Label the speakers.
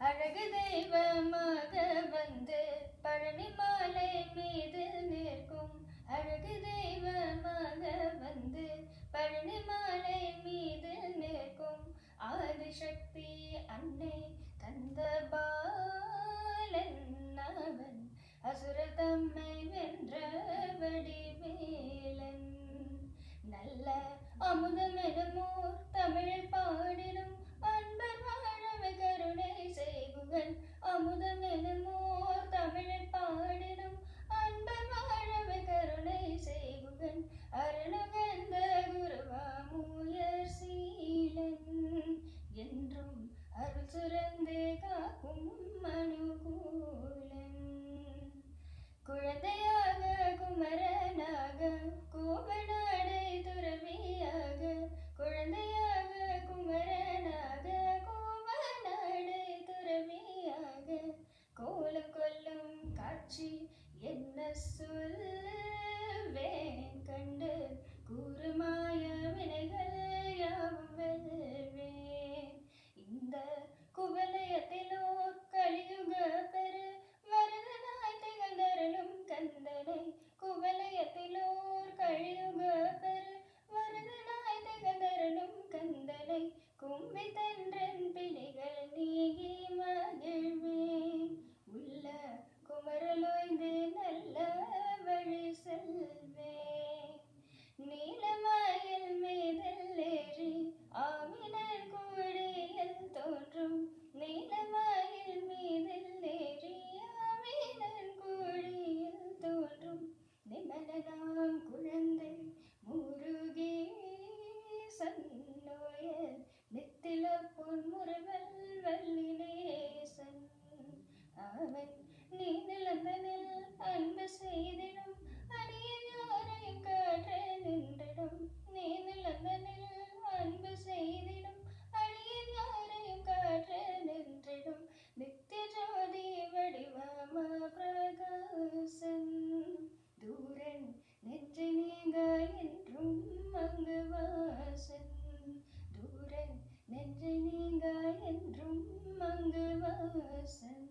Speaker 1: அழகு தெய்வமாக வந்து பழனி மாலை மீது நிற்கும். அழகு தெய்வமாக வந்து பழனி மாலை மீது நிற்கும். ஆதிசக்தி அன்னை தந்த பாலன் அவன், அசுரர் தம்மை வென்ற வடிவேலன். நல்ல அமுதமெனுமோர் தமிழில் பாடிடும் அன்பர் வாழவை கருணை செய்குவன். அமுதமெனுமோர் தமிழில் பாடிடும் அன்பர் வாழவை கருணை செய்குவன். அருணுகந்த குருவாமுயர் சீலன், என்றும் அருள் சுரந்தே காக்கும் அனுகூலன். குழந்தையாக குமரனாக கோவனாடை துறவியாக, குழந்தையாக குமரனாக கோவனாடை துறவியாக, கோலம் கொல்லும் காட்சி என்ன சொல்வேன் கண்டு, கூறுமாய வினைகள் யாவும் வெல்வேன். இந்த குவலயத்திலோர் கலியுக பெரு வரதனாய் திகழ்ந்தருளும் கந்தனை, குவலயத்திலோர் கலியுக பெரு வரதனாய் திகழ்ந்தருளும் கந்தனை, கும்பி தன்றன் பிணிகள் நீங்கி மகிழ்வேன். உள்ள குமரலோய்ந்து நல்ல வழி செல்வேன். நீலமயில் மீதில் ஏறி ஆமினன் கூடியில் தோன்றும், நீலமயில் மீதில் ஏறி ஆமினன் கூடியில் தோன்றும், நிமலனாம் குழந்தை முருகேசன் நோயல் நித்தில பொன்முறுவல் வல்லினேசன். அவன் நீ நிலந்தனில் அன்பு செய்திடும் அடியேன் யாரையும் காற்ற நின்றிடும். நீ நிலந்தனில் அன்பு செய்திடும் அடியேன் யாரையும் காற்ற நின்றிடும். நித்திய ஜோதி வடிவமா பிரகாசன், தூரன் நெஞ்சை நீங்க என்றும் அங்கு வாசன். தூரன் நெஞ்சை நீங்க என்றும் அங்கு வாசன்.